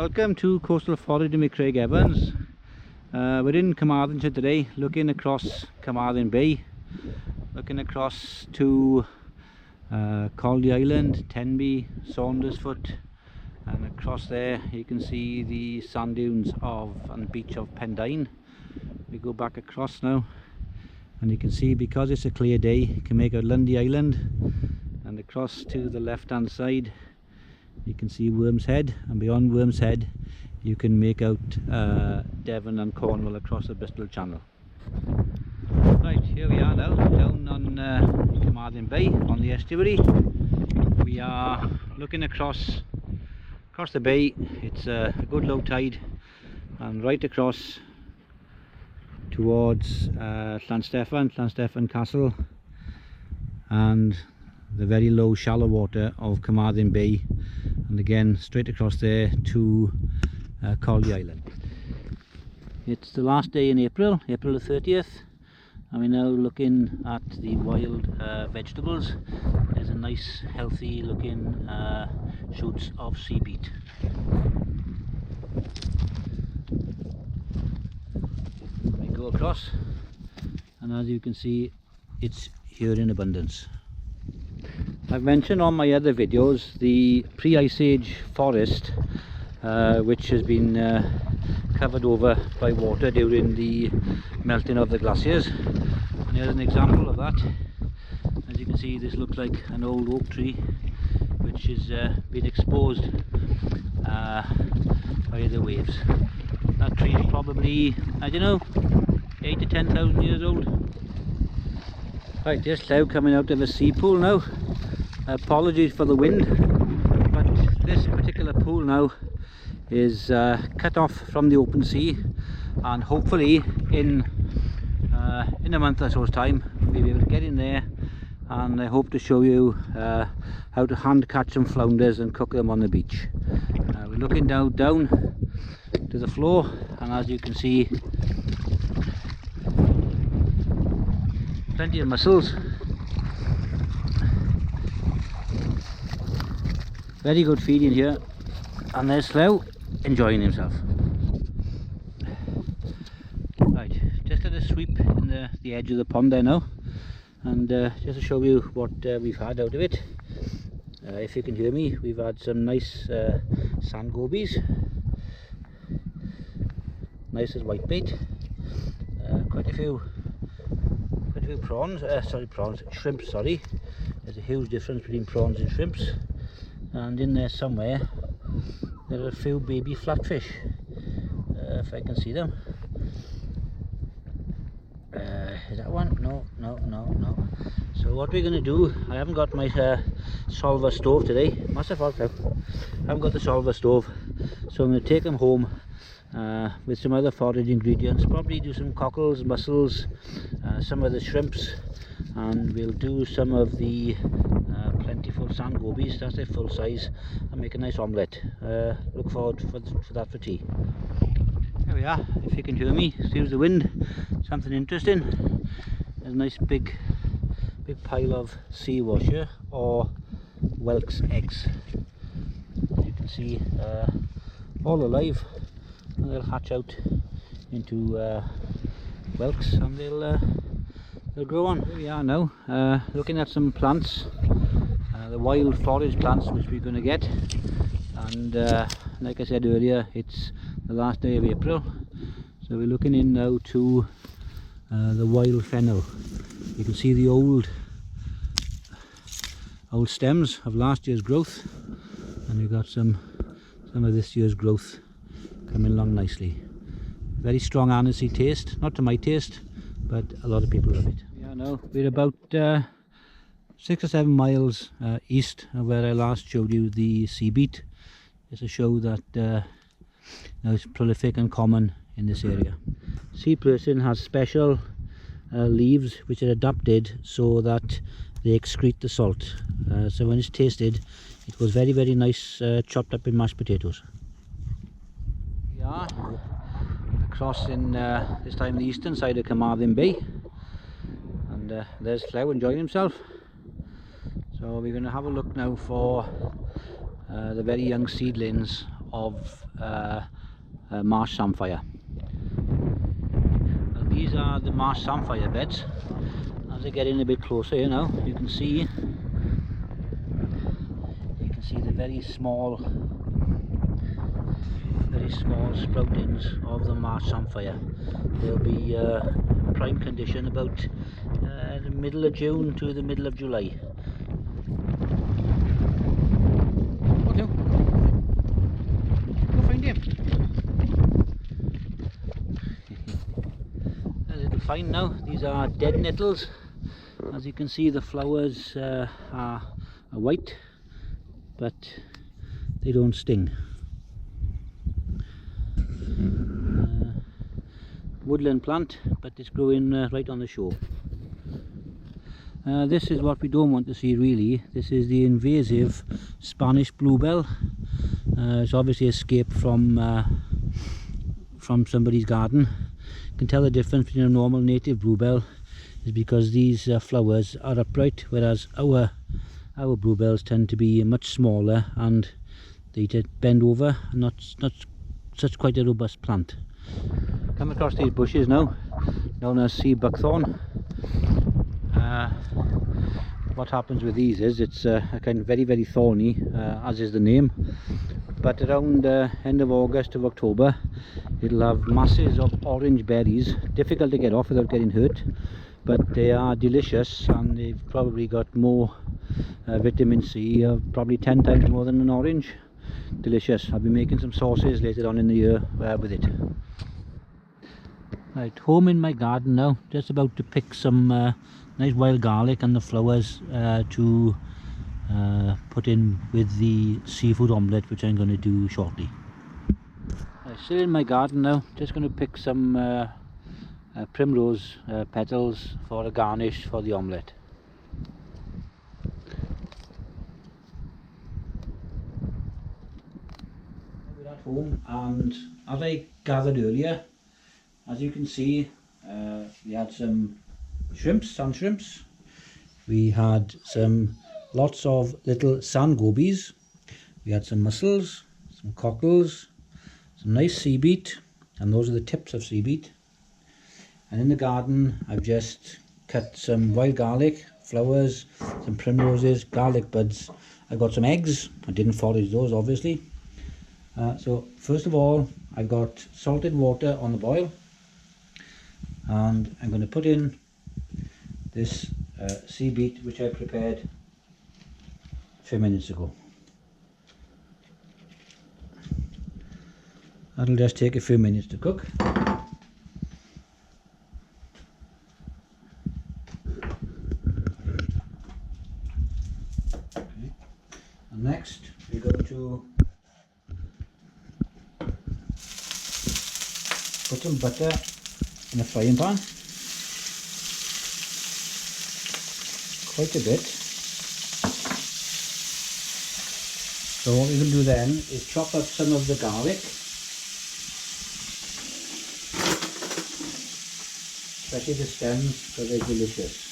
Welcome to Coastal Foraging with Craig Evans. We're in Carmarthenshire today, looking across Carmarthen Bay, looking across to Coldy Island, Tenby, Saundersfoot, and across there you can see the sand dunes and beach of Pendine. We go back across now and you can see, because it's a clear day, you can make out Lundy Island, and across to the left hand side you can see Worm's Head, and beyond Worm's Head you can make out Devon and Cornwall across the Bristol Channel. Right, here we are now, down on Carmarthen Bay, on the estuary. We are looking across the bay. It's a good low tide, and right across towards Llanstefan Castle, and the very low shallow water of Carmarthen Bay, and again straight across there to Coldy Island. It's the last day in April the 30th, and we're now looking at the wild vegetables. There's a nice healthy looking shoots of sea beet. We go across, and as you can see, it's here in abundance. I've mentioned on my other videos the pre-ice age forest which has been covered over by water during the melting of the glaciers, and here's an example of that. As you can see, this looks like an old oak tree which has been exposed by the waves. That tree is probably, I don't know, 8 to 10,000 years old. Right, there's Llew coming out of a sea pool now. Apologies for the wind, but this particular pool now is cut off from the open sea, and hopefully in a month or so's time we'll be able to get in there, and I hope to show you how to hand catch some flounders and cook them on the beach. We're looking down to the floor, and as you can see, plenty of mussels. Very good feeding here, and there's Llew enjoying himself. Right, just had a sweep in the edge of the pond there now, and just to show you what we've had out of it. If you can hear me, we've had some nice sand gobies, nice as whitebait, quite a few prawns, shrimps, sorry. There's a huge difference between prawns and shrimps. And in there somewhere there are a few baby flatfish, if I can see them. Is that one? No. So what we're going to do, I haven't got my solver stove today. Massive fault, I haven't got the solver stove, so I'm going to take them home with some other forage ingredients, probably do some cockles, mussels, some of the shrimps, and we'll do some of the plentiful sand gobies, that's their full size, and make a nice omelette. Look forward for that for tea. There we are, if you can hear me, excuse the wind, something interesting. There's a nice big pile of sea washer or whelk's eggs. As you can see, all alive, and they'll hatch out into whelks, and they'll grow on. Here we are now, looking at some plants, the wild forage plants which we're going to get, and like I said earlier, it's the last day of April, so we're looking in now to the wild fennel. You can see the old stems of last year's growth, and we've got some of this year's growth coming along nicely. Very strong aniseed taste, not to my taste, but a lot of people love it. Yeah, no, we're about 6 or 7 miles east of where I last showed you the sea beet, just to show that now it's prolific and common in this area. Sea person has special leaves which are adapted so that they excrete the salt, so when it's tasted it goes very, very nice chopped up in mashed potatoes. We are across in this time the eastern side of Carmarthen Bay, and there's Llew enjoying himself. So we're going to have a look now for the very young seedlings of Marsh Samphire. Now, these are the Marsh Samphire beds. As I get in a bit closer here now, you can see the very small sproutings of the Marsh Samphire. They'll be prime condition about the middle of June to the middle of July. Okay. Go find him. A little find now. These are dead nettles. As you can see, the flowers are white, but they don't sting. Woodland plant, but it's growing right on the shore. This is what we don't want to see really. This is the invasive Spanish bluebell. It's obviously escaped from somebody's garden. You can tell the difference between a normal native bluebell is because these flowers are upright, whereas our bluebells tend to be much smaller and they bend over, and not such quite a robust plant. Come across these bushes now, known as sea buckthorn. What happens with these is it's a kind of very thorny, as is the name, but around end of August to October it'll have masses of orange berries, difficult to get off without getting hurt, but they are delicious, and they've probably got more vitamin C, probably 10 times more than an orange. Delicious. I'll be making some sauces later on in the year with it. Right, home in my garden now, just about to pick some nice wild garlic and the flowers to put in with the seafood omelette, which I'm going to do shortly. Still in my garden now, just going to pick some primrose petals for a garnish for the omelette. We're at home, and as I gathered earlier, as you can see, we had some sand shrimps. We had lots of little sand gobies. We had some mussels, some cockles, some nice sea beet, and those are the tips of sea beet. And in the garden, I've just cut some wild garlic, flowers, some primroses, garlic buds. I got some eggs. I didn't forage those, obviously. So first of all, I've got salted water on the boil, and I'm going to put in this sea beet which I prepared a few minutes ago. That'll just take a few minutes to cook. Okay. And next we're going to put some butter in a frying pan, quite a bit. So what we're going to do then is chop up some of the garlic, especially the stems, because they're delicious.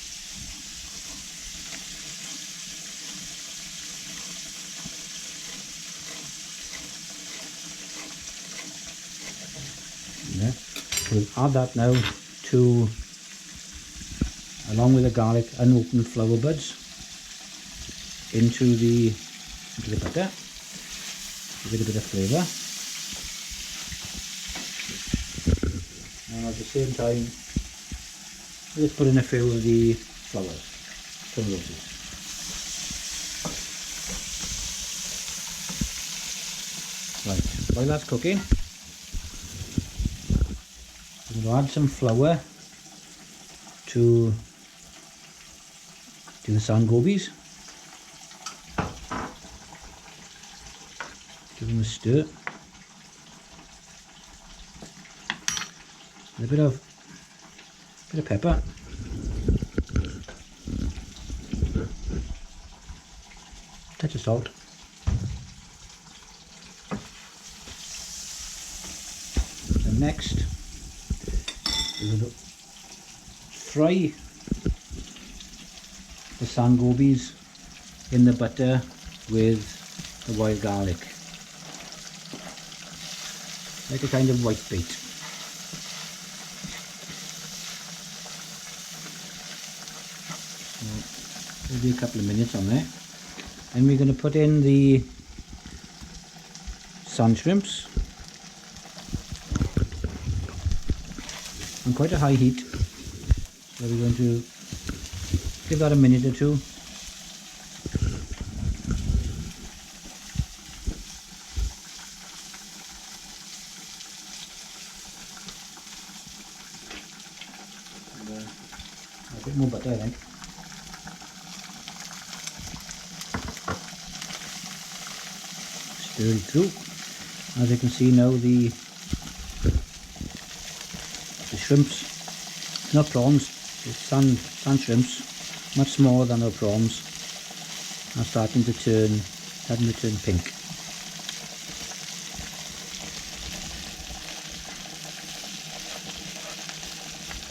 Yeah. We'll add that now to, along with the garlic, unopened flower buds into the butter. Give it a bit of flavour, and at the same time let's put in a few of the flowers, primroses. Right, while that's cooking, I'm going to add some flour to the sand gobies. Give them a stir. And a bit of pepper. Touch of salt. And next, we're going to fry the sand gobies in the butter with the wild garlic. like a kind of white bait. So maybe a couple of minutes on there. Then we're going to put in the sand shrimps on quite a high heat. So we're going to give that a minute or two. A bit more butter, I think. Stir it through. As you can see now, the shrimps, not prawns, it's sand shrimps, much smaller than our prawns, are starting to turn pink.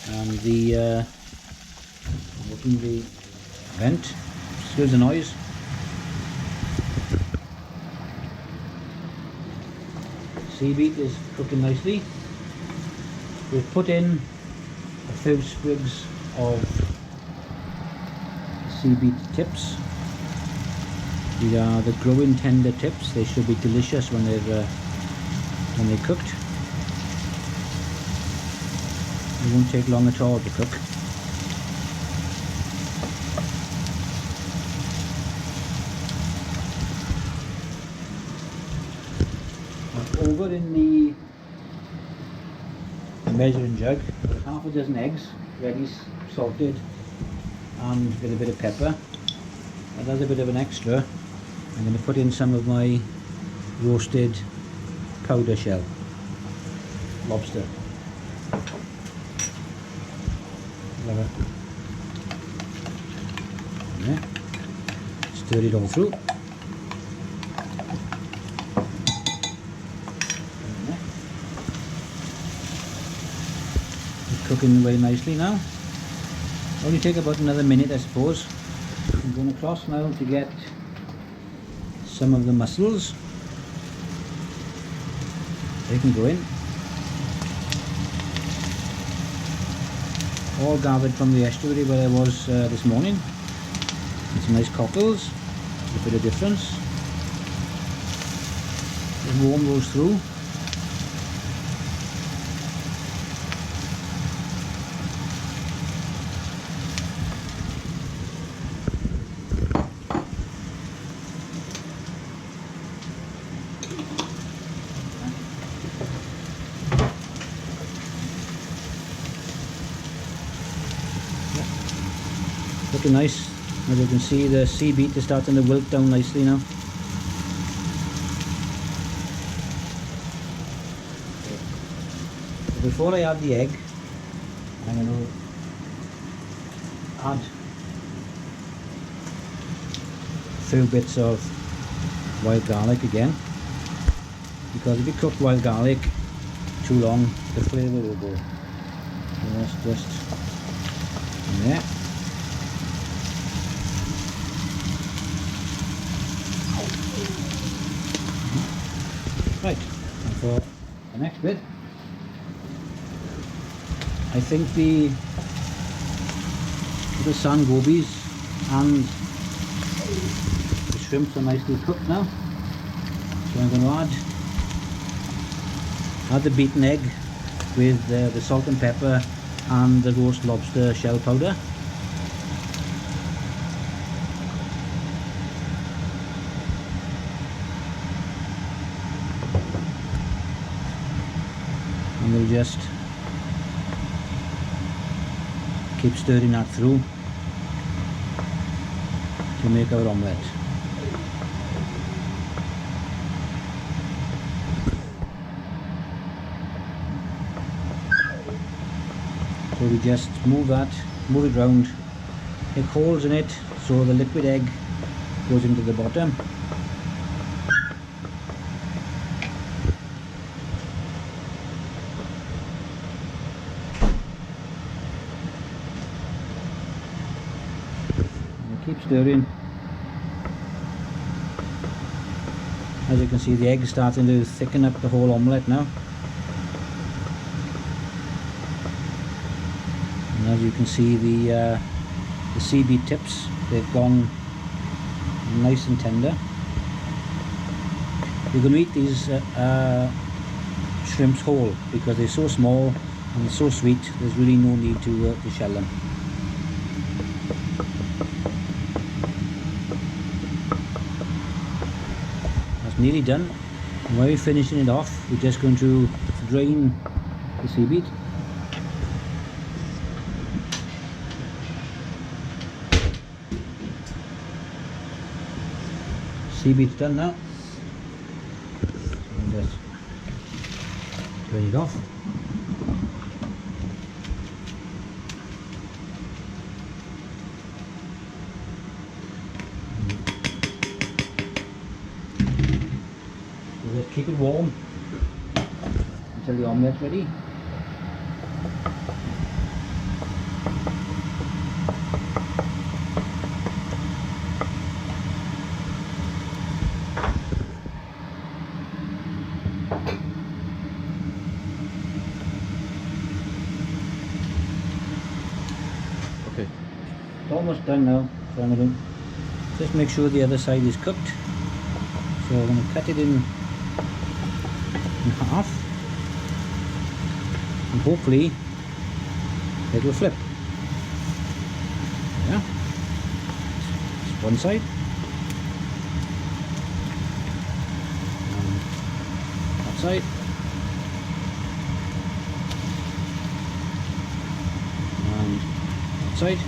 And the open the vent, excuse the noise. Sea beet is cooking nicely. We've put in a few sprigs of sea beet tips. These are the growing tender tips. They should be delicious when they're cooked. It won't take long at all to cook. Over in the measuring jug, half a dozen eggs, ready salted and with a bit of pepper. And as a bit of an extra, I'm going to put in some of my roasted powder shell lobster. Yeah. Stir it all through. It's cooking away nicely now. Only take about another minute, I suppose. I'm going across now to get some of the mussels. They can go in. All gathered from the estuary where I was this morning. And some nice cockles, a bit of difference. Just warm those through. Looking nice. As you can see, the sea beet is starting to wilt down nicely now. Before I add the egg, I'm going to add a few bits of wild garlic again, because if you cook wild garlic too long, the flavour will go. So that's just in there. Right, and for the next bit, I think the sand gobies and the shrimps are nicely cooked now. So I'm going to add the beaten egg with the salt and pepper and the roast lobster shell powder. And we'll just keep stirring that through to make our omelette. So we just move it round, make holes in it so the liquid egg goes into the bottom. Keep stirring. As you can see, the egg is starting to thicken up the whole omelette now. you can see the seaweed tips, they've gone nice and tender. You're going to eat these shrimps whole because they're so small and they're so sweet. There's really no need to shell them. That's nearly done. And when we're finishing it off, we're just going to drain the seaweed. Seaweed's done now. So just drain it off. So just keep it warm until the omelet's ready. Okay. It's almost done now, so I'm going to just make sure the other side is cooked. So I'm going to cut it in half and hopefully it will flip. Yeah, it's one side and that side. And that side.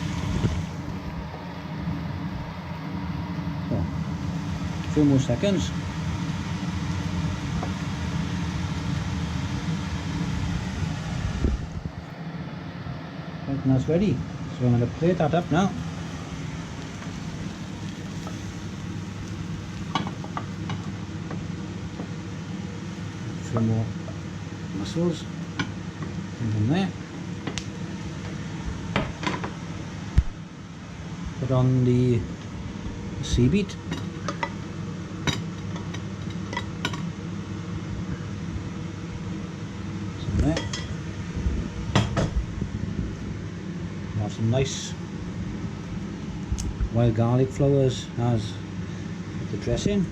So, a few more seconds. Right, and that's ready. So I'm going to plate that up now. A few more mussels in there. Put on the seaweed. Some there. Have some nice wild garlic flowers as the dressing,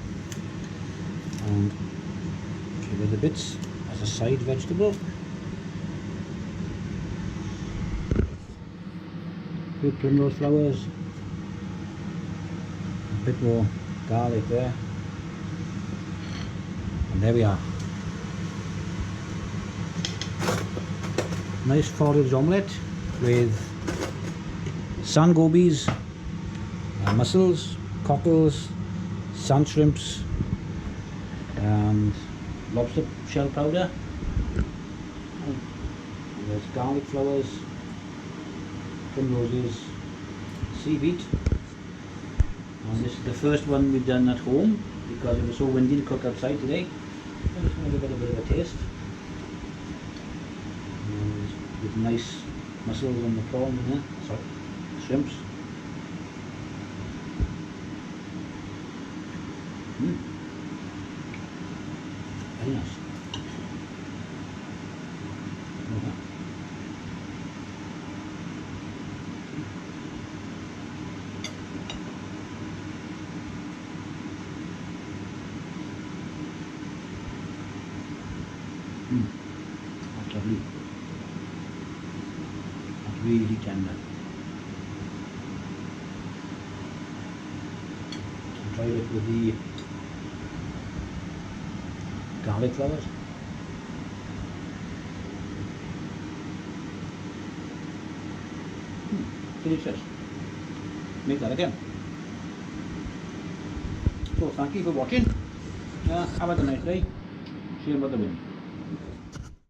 and a few other bits as a side vegetable. A few primrose flowers. A bit more garlic there, and there we are. Nice forage omelette with sand gobies, mussels, cockles, sand shrimps, and lobster shell powder. And there's garlic flowers, primroses, seaweed. And this is the first one we've done at home because it was so windy to cook outside today. I'm just going to give it a bit of a taste. And with nice mussels and the prawns in there, sorry, shrimps. Very nice. That's lovely. That's really tender. Try it with the garlic flowers. Delicious. Make that again. So thank you for watching. Have a nice day. See you about the wind.